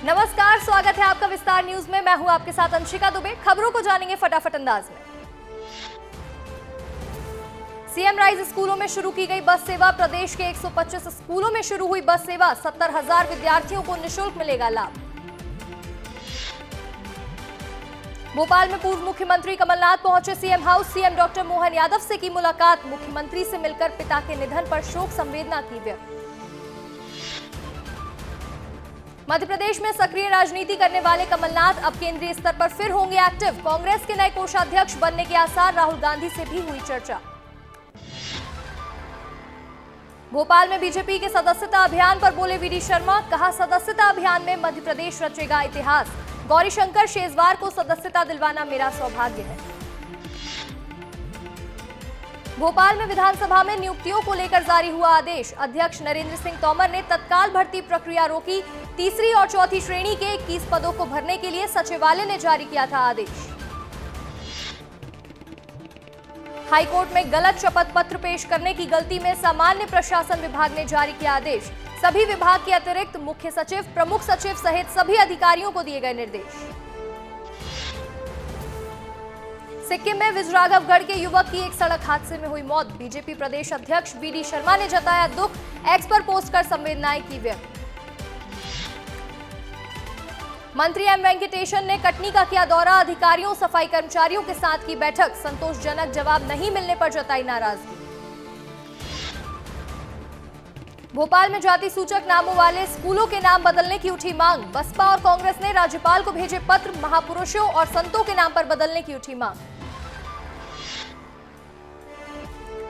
नमस्कार, स्वागत है आपका विस्तार न्यूज में। मैं हूं आपके साथ अंशिका दुबे। खबरों को जानेंगे फटाफट अंदाज में। सीएम राइज स्कूलों में शुरू की गई बस सेवा। प्रदेश के 125 स्कूलों में शुरू हुई बस सेवा। 70,000 विद्यार्थियों को निःशुल्क मिलेगा लाभ। भोपाल में पूर्व मुख्यमंत्री कमलनाथ पहुंचे CM house. CM doctor Mohan Yadav से की मुलाकात। मुख्यमंत्री से मिलकर पिता के निधन पर शोक संवेदना की व्यक्त। मध्य प्रदेश में सक्रिय राजनीति करने वाले कमलनाथ अब केंद्रीय स्तर पर फिर होंगे एक्टिव। कांग्रेस के नए कोषाध्यक्ष बनने के आसार। राहुल गांधी से भी हुई चर्चा। भोपाल में बीजेपी के सदस्यता अभियान पर बोले वीडी शर्मा। कहा, सदस्यता अभियान में मध्य प्रदेश रचेगा इतिहास। गौरीशंकर शेजवार को सदस्यता दिलवाना मेरा सौभाग्य है। भोपाल में विधानसभा में नियुक्तियों को लेकर जारी हुआ आदेश। अध्यक्ष नरेंद्र सिंह तोमर ने तत्काल भर्ती प्रक्रिया रोकी। तीसरी और चौथी श्रेणी के 21 पदों को भरने के लिए सचिवालय ने जारी किया था आदेश। हाईकोर्ट में गलत शपथ पत्र पेश करने की गलती में सामान्य प्रशासन विभाग ने जारी किया आदेश। सभी विभाग के अतिरिक्त मुख्य सचिव, प्रमुख सचिव सहित सभी अधिकारियों को दिए गए निर्देश। सिक्किम में विजयराघवगढ़ के युवक की एक सड़क हादसे में हुई मौत। बीजेपी प्रदेश अध्यक्ष वीडी शर्मा ने जताया दुख। एक्स पर पोस्ट कर संवेदनाएं की व्यक्त। मंत्री एम वेंकटेशन ने कटनी का किया दौरा। अधिकारियों, सफाई कर्मचारियों के साथ की बैठक। संतोषजनक जवाब नहीं मिलने पर जताई नाराजगी। भोपाल में जाति सूचक नामों वाले स्कूलों के नाम बदलने की उठी मांग। बसपा और कांग्रेस ने राज्यपाल को भेजे पत्र। महापुरुषों और संतों के नाम पर बदलने की उठी मांग।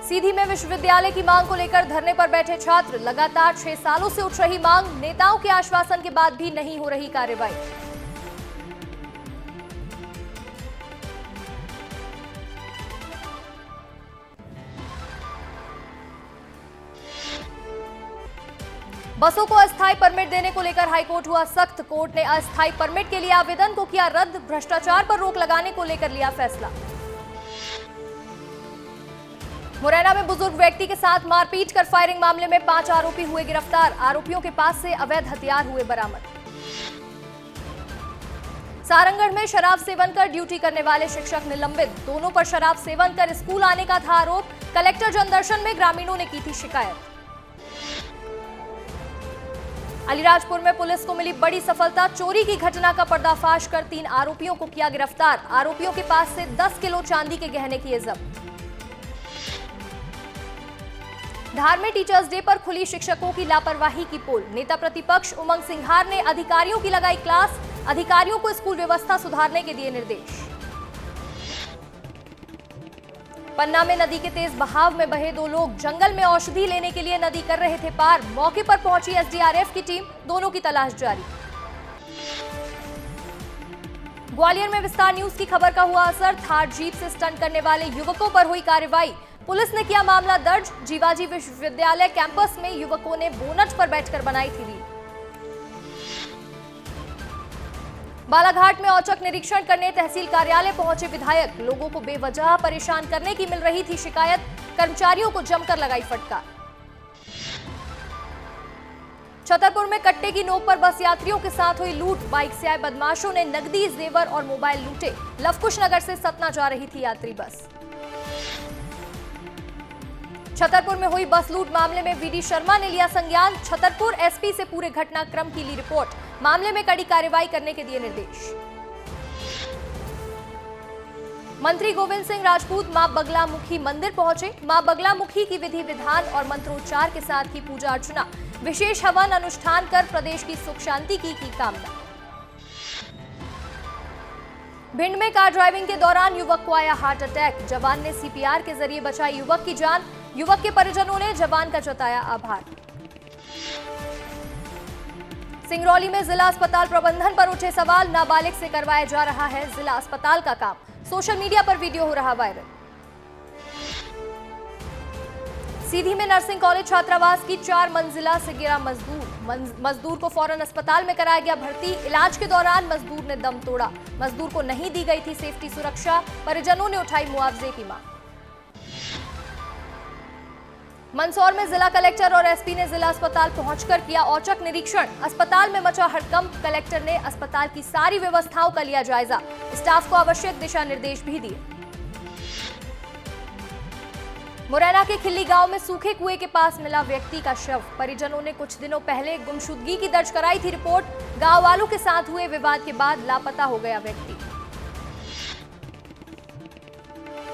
सीधी में विश्वविद्यालय की मांग को लेकर धरने पर बैठे छात्र। लगातार 6 सालों से उठ रही मांग। नेताओं के आश्वासन के बाद भी नहीं हो रही कार्रवाई। बसों को अस्थायी परमिट देने को लेकर हाईकोर्ट हुआ सख्त। कोर्ट ने अस्थायी परमिट के लिए आवेदन को किया रद्द। भ्रष्टाचार पर रोक लगाने को लेकर लिया फैसला। मुरैना में बुजुर्ग व्यक्ति के साथ मारपीट कर फायरिंग मामले में 5 आरोपी हुए गिरफ्तार। आरोपियों के पास से अवैध हथियार हुए बरामद। सारंगढ़ में शराब सेवन कर ड्यूटी करने वाले शिक्षक निलंबित। दोनों पर शराब सेवन कर स्कूल आने का था आरोप। कलेक्टर जनदर्शन में ग्रामीणों ने की थी शिकायत। अलीराजपुर में पुलिस को मिली बड़ी सफलता। चोरी की घटना का पर्दाफाश कर 3 आरोपियों को किया गिरफ्तार। आरोपियों के पास से 10 किलो चांदी के गहने किए जब्त। धार में टीचर्स डे पर खुली शिक्षकों की लापरवाही की पोल। नेता प्रतिपक्ष उमंग सिंघार ने अधिकारियों की लगाई क्लास। अधिकारियों को स्कूल व्यवस्था सुधारने के दिए निर्देश। पन्ना में नदी के तेज बहाव में बहे 2 लोग। जंगल में औषधि लेने के लिए नदी कर रहे थे पार। मौके पर पहुंची एसडीआरएफ की टीम। दोनों की तलाश जारी। ग्वालियर में विस्तार न्यूज की खबर का हुआ असर। थार जीप से स्टंट करने वाले युवकों पर हुई कार्रवाई। पुलिस ने किया मामला दर्ज। जीवाजी विश्वविद्यालय कैंपस में युवकों ने बोनट पर बैठकर बनाई थी रील। बालाघाट में औचक निरीक्षण करने तहसील कार्यालय पहुंचे विधायक। लोगों को बेवजह परेशान करने की मिल रही थी शिकायत। कर्मचारियों को जमकर लगाई फटकार। छतरपुर में कट्टे की नोक पर बस यात्रियों के साथ हुई लूट। बाइक से आए बदमाशों ने नकदी, जेवर और मोबाइल लूटे। लवकुश नगर से सतना जा रही थी यात्री बस। छतरपुर में हुई बस लूट मामले में वीडी शर्मा ने लिया संज्ञान। छतरपुर एसपी से पूरे घटनाक्रम की ली रिपोर्ट। मामले में कड़ी कार्रवाई करने के दिए निर्देश। मंत्री गोविंद सिंह राजपूत मां बगलामुखी मंदिर पहुंचे। मां बगलामुखी की विधि विधान और मंत्रोच्चार के साथ की पूजा अर्चना। विशेष हवन अनुष्ठान कर प्रदेश की सुख शांति की कामना। भिंड में कार ड्राइविंग के दौरान युवक को आया हार्ट अटैक। जवान ने सीपीआर के जरिए बचाई युवक की जान। युवक के परिजनों ने जवान का जताया आभार। सिंगरौली में जिला अस्पताल प्रबंधन पर उठे सवाल। नाबालिग से करवाया जा रहा है जिला अस्पताल का काम। सोशल मीडिया पर वीडियो हो रहा वायरल। सीधी में नर्सिंग कॉलेज छात्रावास की 4 मंजिला से गिरा मजदूर को फौरन अस्पताल में कराया गया भर्ती। इलाज के दौरान मजदूर ने दम तोड़ा। मजदूर को नहीं दी गई थी सेफ्टी सुरक्षा। परिजनों ने उठाई मुआवजे की मांग। मंदसौर में जिला कलेक्टर और एसपी ने जिला अस्पताल पहुंचकर किया औचक निरीक्षण। अस्पताल में मचा हड़कंप। कलेक्टर ने अस्पताल की सारी व्यवस्थाओं का लिया जायजा। स्टाफ को आवश्यक दिशा निर्देश भी दिए। मुरैना के खिल्ली गांव में सूखे कुएं के पास मिला व्यक्ति का शव। परिजनों ने कुछ दिनों पहले गुमशुदगी की दर्ज कराई थी रिपोर्ट। गांव वालों के साथ हुए विवाद के बाद लापता हो गया व्यक्ति।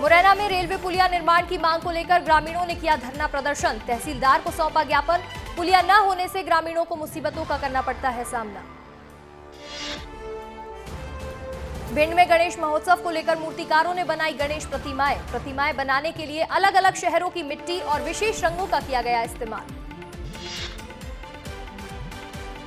मुरैना में रेलवे पुलिया निर्माण की मांग को लेकर ग्रामीणों ने किया धरना प्रदर्शन। तहसीलदार को सौंपा ज्ञापन। पुलिया न होने से ग्रामीणों को मुसीबतों का करना पड़ता है सामना। भिंड में गणेश महोत्सव को लेकर मूर्तिकारों ने बनाई गणेश प्रतिमाएं बनाने के लिए अलग अलग शहरों की मिट्टी और विशेष रंगों का किया गया इस्तेमाल।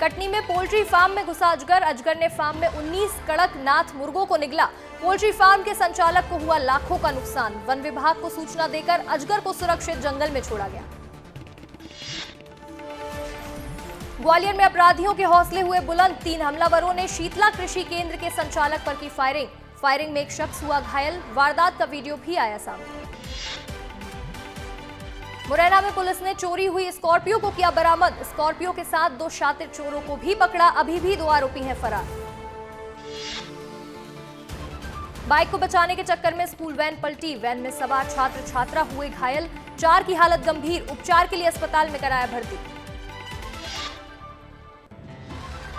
कटनी में पोल्ट्री फार्म में घुसा अजगर ने फार्म में 19 कड़कनाथ मुर्गों को निगला। पोल्ट्री फार्म के संचालक को हुआ लाखों का नुकसान। वन विभाग को सूचना देकर अजगर को सुरक्षित जंगल में छोड़ा गया। ग्वालियर में अपराधियों के हौसले हुए बुलंद। 3 हमलावरों ने शीतला कृषि केंद्र के संचालक पर की फायरिंग में एक शख्स हुआ घायल। वारदात का वीडियो भी आया सामने। मुरैना में पुलिस ने चोरी हुई स्कॉर्पियो को किया बरामद। स्कॉर्पियो के साथ 2 शातिर चोरों को भी पकड़ा। अभी भी 2 आरोपी हैं फरार। बाइक को बचाने के चक्कर में स्कूल वैन पलटी। वैन में सवार छात्र छात्रा हुए घायल। 4 की हालत गंभीर। उपचार के लिए अस्पताल में कराया भर्ती।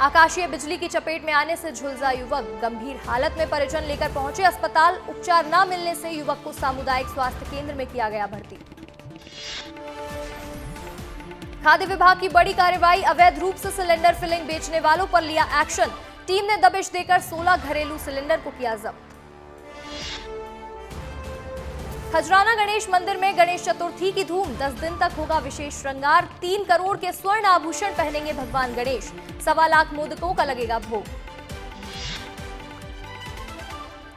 आकाशीय बिजली की चपेट में आने से झुलसा युवक। गंभीर हालत में परिजन लेकर पहुंचे अस्पताल। उपचार न मिलने से युवक को सामुदायिक स्वास्थ्य केंद्र में किया गया भर्ती। खाद्य विभाग की बड़ी कार्रवाई। अवैध रूप से सिलेंडर फिलिंग बेचने वालों पर लिया एक्शन। टीम ने दबिश देकर 16 घरेलू सिलेंडर को किया जब्त। खजराना गणेश मंदिर में गणेश चतुर्थी की धूम। 10 दिन तक होगा विशेष श्रृंगार। 3 करोड़ के स्वर्ण आभूषण पहनेंगे भगवान गणेश। 1.25 लाख मोदकों का लगेगा भोग।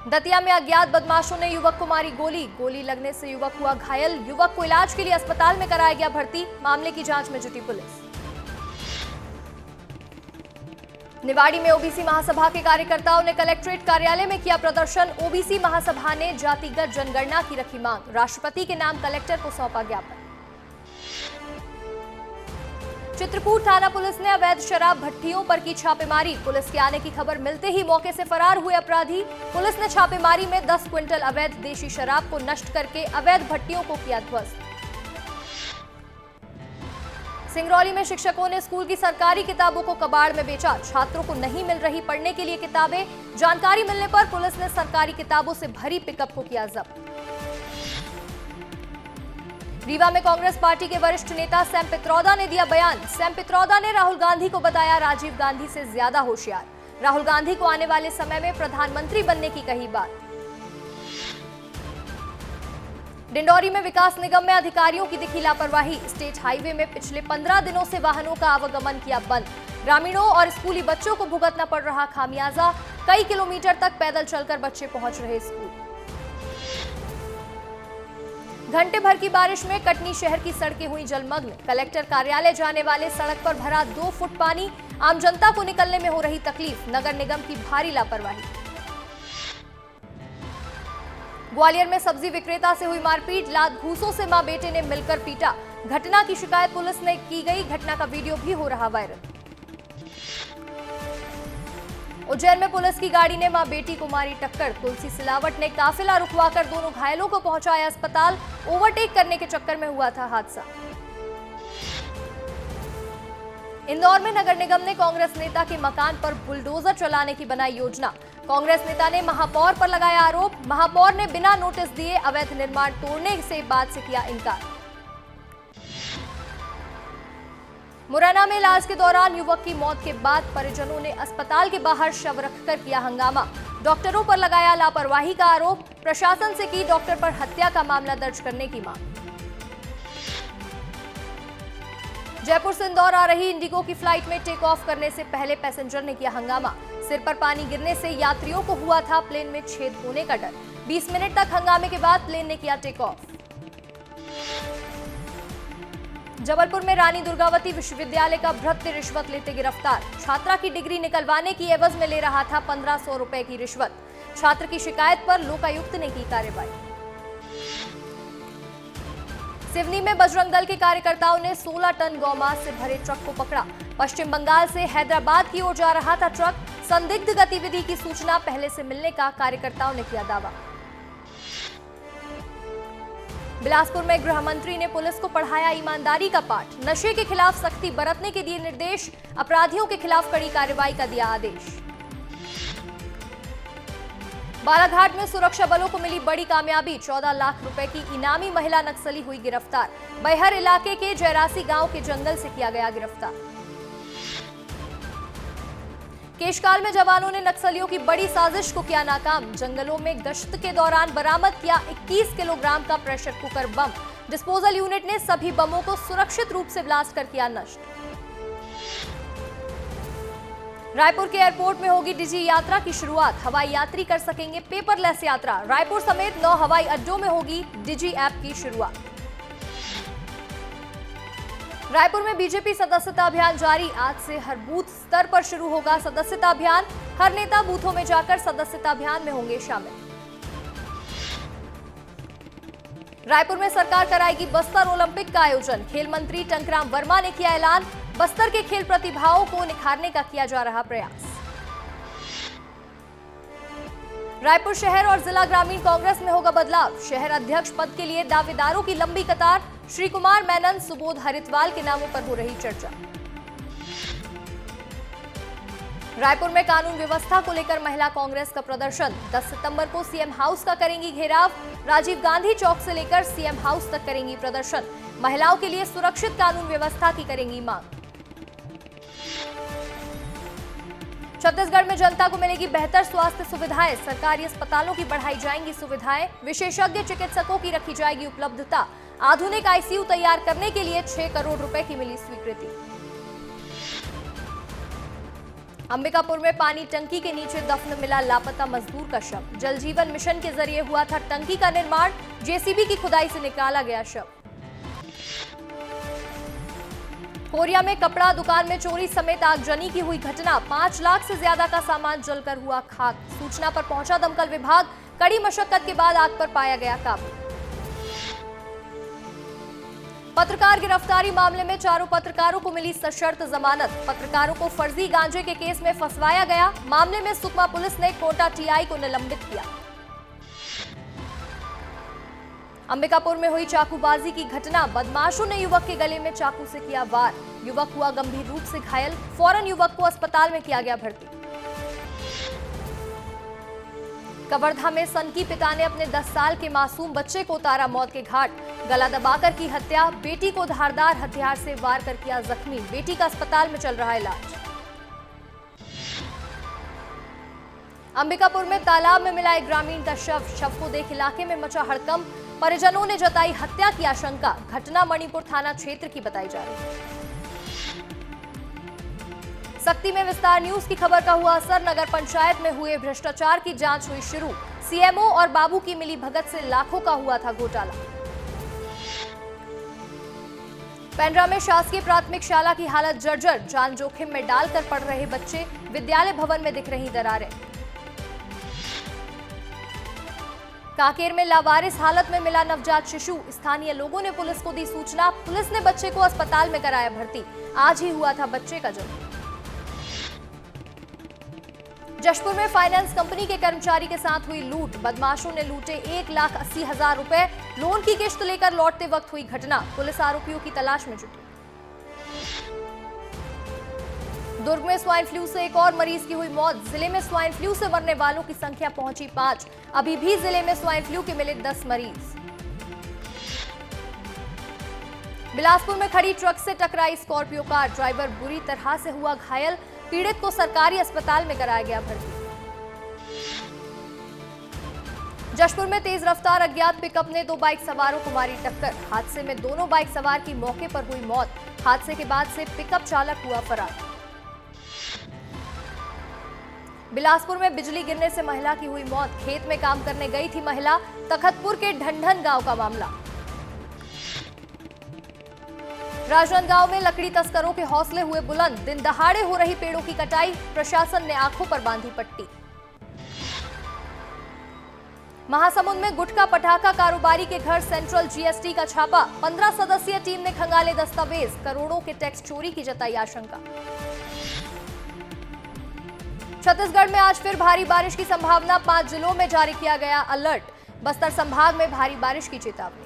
दतिया में अज्ञात बदमाशों ने युवक को मारी गोली लगने से युवक हुआ घायल। युवक को इलाज के लिए अस्पताल में कराया गया भर्ती। मामले की जांच में जुटी पुलिस। निवाड़ी में ओबीसी महासभा के कार्यकर्ताओं ने कलेक्ट्रेट कार्यालय में किया प्रदर्शन। ओबीसी महासभा ने जातिगत जनगणना की रखी मांग। राष्ट्रपति के नाम कलेक्टर को सौंपा ज्ञापन। चित्रकूट थाना पुलिस ने अवैध शराब भट्टियों पर की छापेमारी। पुलिस के आने की खबर मिलते ही मौके से फरार हुए अपराधी। पुलिस ने छापेमारी में 10 क्विंटल अवैध देशी शराब को नष्ट करके अवैध भट्टियों को किया ध्वस्त। सिंगरौली में शिक्षकों ने स्कूल की सरकारी किताबों को कबाड़ में बेचा। छात्रों को नहीं मिल रही पढ़ने के लिए किताबें। जानकारी मिलने पर पुलिस ने सरकारी किताबों से भरी पिकअप को किया जब्त। रीवा में कांग्रेस पार्टी के वरिष्ठ नेता सैम पित्रोदा ने दिया बयान। सैम पित्रोदा ने राहुल गांधी को बताया राजीव गांधी से ज्यादा होशियार। राहुल गांधी को आने वाले समय में प्रधानमंत्री बनने की कही बात। डिंडौरी में विकास निगम में अधिकारियों की दिखी लापरवाही। स्टेट हाईवे में पिछले 15 दिनों से वाहनों का आवागमन किया बंद। ग्रामीणों और स्कूली बच्चों को भुगतना पड़ रहा खामियाजा। कई किलोमीटर तक पैदल चलकर बच्चे पहुंच रहे स्कूल। घंटे भर की बारिश में कटनी शहर की सड़कें हुई जलमग्न। कलेक्टर कार्यालय जाने वाले सड़क पर भरा 2 फुट पानी। आम जनता को निकलने में हो रही तकलीफ। नगर निगम की भारी लापरवाही। ग्वालियर में सब्जी विक्रेता से हुई मारपीट। लात घूसों से मां बेटे ने मिलकर पीटा। घटना की शिकायत पुलिस ने की गई। घटना का वीडियो भी हो रहा वायरल। उज्जैन में पुलिस की गाड़ी ने मां बेटी को मारी टक्कर। तुलसी सिलावट ने काफिला रुकवाकर दोनों घायलों को पहुंचाया अस्पताल। ओवरटेक करने के चक्कर में हुआ था हादसा। इंदौर में नगर निगम ने कांग्रेस नेता के मकान पर बुलडोजर चलाने की बनाई योजना। कांग्रेस नेता ने महापौर पर लगाया आरोप। महापौर ने बिना नोटिस दिए अवैध निर्माण तोड़ने से बात से किया इनकार। मुरैना में इलाज के दौरान युवक की मौत के बाद परिजनों ने अस्पताल के बाहर शव रखकर किया हंगामा। डॉक्टरों पर लगाया लापरवाही का आरोप। प्रशासन से की डॉक्टर पर हत्या का मामला दर्ज करने की मांग। जयपुर से इंदौर आ रही इंडिगो की फ्लाइट में टेक ऑफ करने से पहले पैसेंजर ने किया हंगामा। सिर पर पानी गिरने से यात्रियों को हुआ था प्लेन में छेद होने का डर। 20 मिनट तक हंगामे के बाद प्लेन ने किया टेक ऑफ। जबलपुर में रानी दुर्गावती विश्वविद्यालय का भृत्य रिश्वत लेते गिरफ्तार। छात्रा की डिग्री निकलवाने की एवज में ले रहा था 1500 रुपए की रिश्वत। छात्र की शिकायत पर लोकायुक्त ने की कार्रवाई। सिवनी में बजरंग दल के कार्यकर्ताओं ने 16 टन गौमांस से भरे ट्रक को पकड़ा। पश्चिम बंगाल से हैदराबाद की ओर जा रहा था ट्रक। संदिग्ध गतिविधि की सूचना पहले से मिलने का कार्यकर्ताओं ने किया दावा। बिलासपुर में गृह मंत्री ने पुलिस को पढ़ाया ईमानदारी का पाठ। नशे के खिलाफ सख्ती बरतने के दिए निर्देश। अपराधियों के खिलाफ कड़ी कार्रवाई का दिया आदेश। बालाघाट में सुरक्षा बलों को मिली बड़ी कामयाबी। 14 लाख रुपए की इनामी महिला नक्सली हुई गिरफ्तार। बैहर इलाके के जयरासी गांव के जंगल से किया गया गिरफ्तार। केशकाल में जवानों ने नक्सलियों की बड़ी साजिश को किया नाकाम। जंगलों में गश्त के दौरान बरामद किया 21 किलोग्राम का pressure cooker bomb. Disposal unit ने सभी बमों को सुरक्षित रूप से ब्लास्ट कर किया नष्ट। रायपुर के एयरपोर्ट में होगी डिजी यात्रा की शुरुआत। हवाई यात्री कर सकेंगे पेपरलेस यात्रा। रायपुर समेत 9 हवाई अड्डों में होगी डिजी ऐप की शुरुआत। रायपुर में बीजेपी सदस्यता अभियान जारी। आज से हर बूथ स्तर पर शुरू होगा सदस्यता अभियान। हर नेता बूथों में जाकर सदस्यता अभियान में होंगे शामिल। रायपुर में सरकार कराएगी बस्तर ओलंपिक का आयोजन। खेल मंत्री टंकराम वर्मा ने किया ऐलान। बस्तर के खेल प्रतिभाओं को निखारने का किया जा रहा प्रयास। रायपुर शहर और जिला ग्रामीण कांग्रेस में होगा बदलाव। शहर अध्यक्ष पद के लिए दावेदारों की लंबी कतार। श्री कुमार मेनन, सुबोध हरिद्वाल के नामों पर हो रही चर्चा। रायपुर में कानून व्यवस्था को लेकर महिला कांग्रेस का प्रदर्शन। 10 सितंबर को सीएम हाउस का करेंगी घेराव। राजीव गांधी चौक से लेकर सीएम हाउस तक करेंगी प्रदर्शन। महिलाओं के लिए सुरक्षित कानून व्यवस्था की करेंगी मांग। छत्तीसगढ़ में जनता को मिलेगी बेहतर स्वास्थ्य सुविधाएं। सरकारी अस्पतालों की बढ़ाई जाएंगी सुविधाएं। विशेषज्ञ चिकित्सकों की रखी जाएगी उपलब्धता। आधुनिक आईसीयू तैयार करने के लिए 6 करोड़ रुपए की मिली स्वीकृति। अंबिकापुर में पानी टंकी के नीचे दफन मिला लापता मजदूर का शव। जल जीवन मिशन के जरिए हुआ था टंकी का निर्माण। जेसीबी की खुदाई से निकाला गया शव। कोरिया में कपड़ा दुकान में चोरी समेत आगजनी की हुई घटना। 5 लाख से ज्यादा का सामान जलकर हुआ खाक। सूचना पर पहुंचा दमकल विभाग। कड़ी मशक्कत के बाद आग पर पाया गया काबू। पत्रकार गिरफ्तारी मामले में चारों पत्रकारों को मिली सशर्त जमानत। पत्रकारों को फर्जी गांजे के केस में फंसवाया गया। मामले में सुकमा पुलिस ने कोटा टीआई को निलंबित किया। अंबिकापुर में हुई चाकूबाजी की घटना। बदमाशों ने युवक के गले में चाकू से किया वार। युवक हुआ गंभीर रूप से घायल। फौरन युवक को अस्पताल में किया गया भर्ती। कवर्धा में सनकी पिता ने अपने 10 साल के मासूम बच्चे को उतारा मौत के घाट। गला दबाकर की हत्या। बेटी को धारदार हथियार से वार कर किया जख्मी। बेटी का अस्पताल में चल रहा इलाज। अंबिकापुर में तालाब में मिला एक ग्रामीण का शव को देख इलाके में मचा हड़कंप। परिजनों ने जताई हत्या की आशंका। घटना मणिपुर थाना क्षेत्र की बताई जा रही है। सख्ती में विस्तार न्यूज की खबर का हुआ असर। नगर पंचायत में हुए भ्रष्टाचार की जांच हुई शुरू। सीएमओ और बाबू की मिली भगत से लाखों का हुआ था घोटाला। पेंड्रा में शासकीय प्राथमिक शाला की हालत जर्जर। जान जोखिम में डालकर पढ़ रहे बच्चे। विद्यालय भवन में दिख रही दरारें। कांकेर में लावारिस हालत में मिला नवजात शिशु। स्थानीय लोगों ने पुलिस को दी सूचना। पुलिस ने बच्चे को अस्पताल में कराया भर्ती। आज ही हुआ था बच्चे का जन्म। जशपुर में फाइनेंस कंपनी के कर्मचारी के साथ हुई लूट। बदमाशों ने लूटे 1,80,000 रुपए। लोन की किश्त लेकर लौटते वक्त हुई घटना। पुलिस आरोपियों की तलाश में जुटी। दुर्ग में स्वाइन फ्लू से एक और मरीज की हुई मौत। जिले में स्वाइन फ्लू से मरने वालों की संख्या पहुंची 5। अभी भी जिले में स्वाइन फ्लू के मिले 10 मरीज। बिलासपुर में खड़ी ट्रक से टकराई स्कॉर्पियो कार। ड्राइवर बुरी तरह से हुआ घायल। पीड़ित को सरकारी अस्पताल में कराया गया भर्ती। जशपुर में तेज रफ्तार अज्ञात पिकअप ने 2 बाइक सवारों को मारी टक्कर। हादसे में दोनों बाइक सवार की मौके पर हुई मौत। हादसे के बाद से पिकअप चालक हुआ फरार। बिलासपुर में बिजली गिरने से महिला की हुई मौत। खेत में काम करने गई थी महिला। तखतपुर के ढंढन गांव का मामला। राजनांदगांव में लकड़ी तस्करों के हौसले हुए बुलंद। दिन दहाड़े हो रही पेड़ों की कटाई। प्रशासन ने आंखों पर बांधी पट्टी। महासमुंद में गुटखा पटाखा कारोबारी के घर सेंट्रल जीएसटी का छापा। 15 सदस्यीय टीम ने खंगाले दस्तावेज। करोड़ों के टैक्स चोरी की जताई आशंका। छत्तीसगढ़ में आज फिर भारी बारिश की संभावना। 5 जिलों में जारी किया गया अलर्ट। बस्तर संभाग में भारी बारिश की चेतावनी।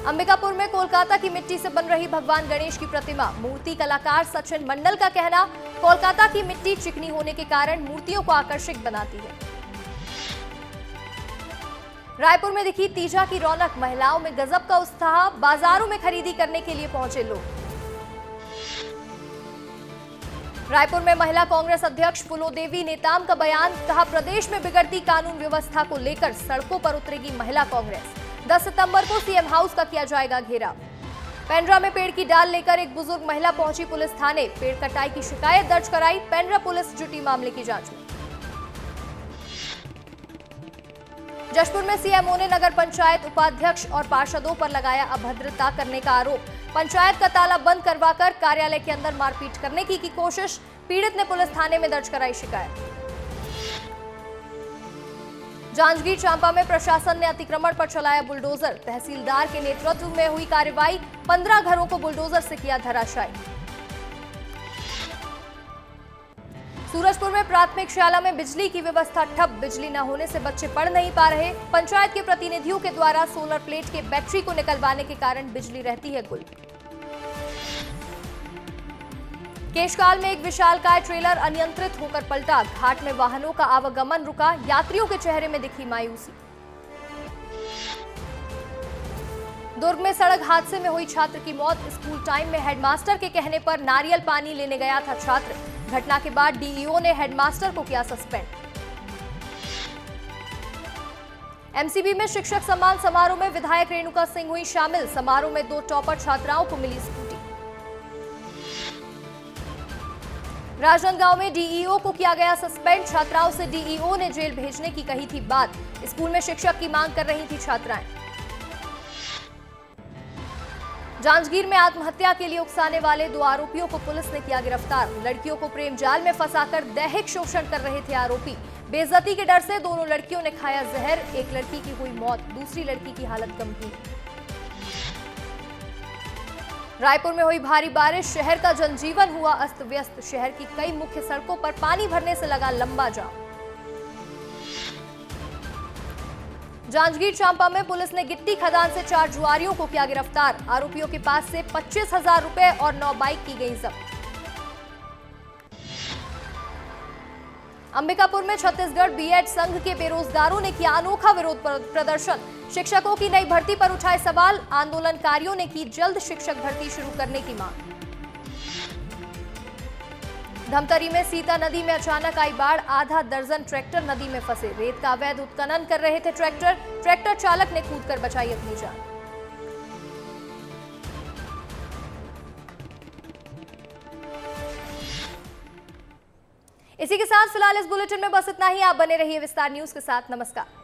अंबिकापुर में कोलकाता की मिट्टी से बन रही भगवान गणेश की प्रतिमा। मूर्ति कलाकार सचिन मंडल का कहना, कोलकाता की मिट्टी चिकनी होने के कारण मूर्तियों को आकर्षक बनाती है। रायपुर में दिखी तीजा की रौनक। महिलाओं में गजब का उत्साह। बाजारों में खरीदी करने के लिए पहुंचे लोग। रायपुर में महिला कांग्रेस अध्यक्ष फूलोदेवी नेताम का बयान। कहा, प्रदेश में बिगड़ती कानून व्यवस्था को लेकर सड़कों पर उतरेगी महिला कांग्रेस। 10 सितंबर को सीएम हाउस का किया जाएगा घेराव। पेंड्रा में पेड़ की डाल लेकर एक बुजुर्ग महिला पहुंची पुलिस थाने। पेड़ कटाई की शिकायत दर्ज कराई। पेंड्रा पुलिस जुटी मामले की जांच में। जशपुर में सीएमओ ने नगर पंचायत उपाध्यक्ष और पार्षदों पर लगाया अभद्रता करने का आरोप। पंचायत का ताला बंद करवाकर कार्यालय के अंदर मारपीट करने की कोशिश। पीड़ित ने पुलिस थाने में दर्ज कराई शिकायत। जांजगीर चांपा में प्रशासन ने अतिक्रमण पर चलाया बुलडोजर। तहसीलदार के नेतृत्व में हुई कार्रवाई। 15 घरों को बुलडोजर से किया धराशायी। सूरजपुर में प्राथमिक शाला में बिजली की व्यवस्था ठप। बिजली न होने से बच्चे पढ़ नहीं पा रहे। पंचायत के प्रतिनिधियों के द्वारा सोलर प्लेट के बैटरी को निकलवाने के कारण बिजली रहती है गुल। केशकाल में एक विशालकाय ट्रेलर अनियंत्रित होकर पलटा। घाट में वाहनों का आवागमन रुका। यात्रियों के चेहरे में दिखी मायूसी। दुर्ग में सड़क हादसे में हुई छात्र की मौत। स्कूल टाइम में हेडमास्टर के कहने पर नारियल पानी लेने गया था छात्र। घटना के बाद डीईओ ने हेडमास्टर को किया सस्पेंड। एमसीबी में शिक्षक सम्मान समारोह में विधायक रेणुका सिंह हुई शामिल। समारोह में 2 टॉपर छात्राओं को मिली स्कूटी। राजनांदगांव में डीईओ को किया गया सस्पेंड। छात्राओं से डीईओ ने जेल भेजने की कही थी बात। स्कूल में शिक्षक की मांग कर रही थी छात्राएं। जांजगीर में आत्महत्या के लिए उकसाने वाले 2 आरोपियों को पुलिस ने किया गिरफ्तार। लड़कियों को प्रेम जाल में फंसाकर दैहिक शोषण कर रहे थे आरोपी। बेइज्जती के डर से दोनों लड़कियों ने खाया जहर। एक लड़की की हुई मौत, दूसरी लड़की की हालत गंभीर। रायपुर में हुई भारी बारिश। शहर का जनजीवन हुआ अस्त व्यस्त। शहर की कई मुख्य सड़कों पर पानी भरने से लगा लंबा जाम। जांजगीर चांपा में पुलिस ने गिट्टी खदान से 4 जुआरियों को किया गिरफ्तार। आरोपियों के पास से 25,000 रुपए और 9 बाइक की गई जब्त। अंबिकापुर में छत्तीसगढ़ बीएड संघ के बेरोजगारों ने किया अनोखा विरोध प्रदर्शन। शिक्षकों की नई भर्ती पर उठाए सवाल। आंदोलनकारियों ने की जल्द शिक्षक भर्ती शुरू करने की मांग। धमतरी में सीता नदी में अचानक आई बाढ़। आधा दर्जन ट्रैक्टर नदी में फंसे। रेत का अवैध उत्खनन कर रहे थे ट्रैक्टर चालक ने कूदकर बचाई अपनी जान। इसी के साथ फिलहाल इस बुलेटिन में बस इतना ही। आप बने रहिए विस्तार न्यूज के साथ। नमस्कार।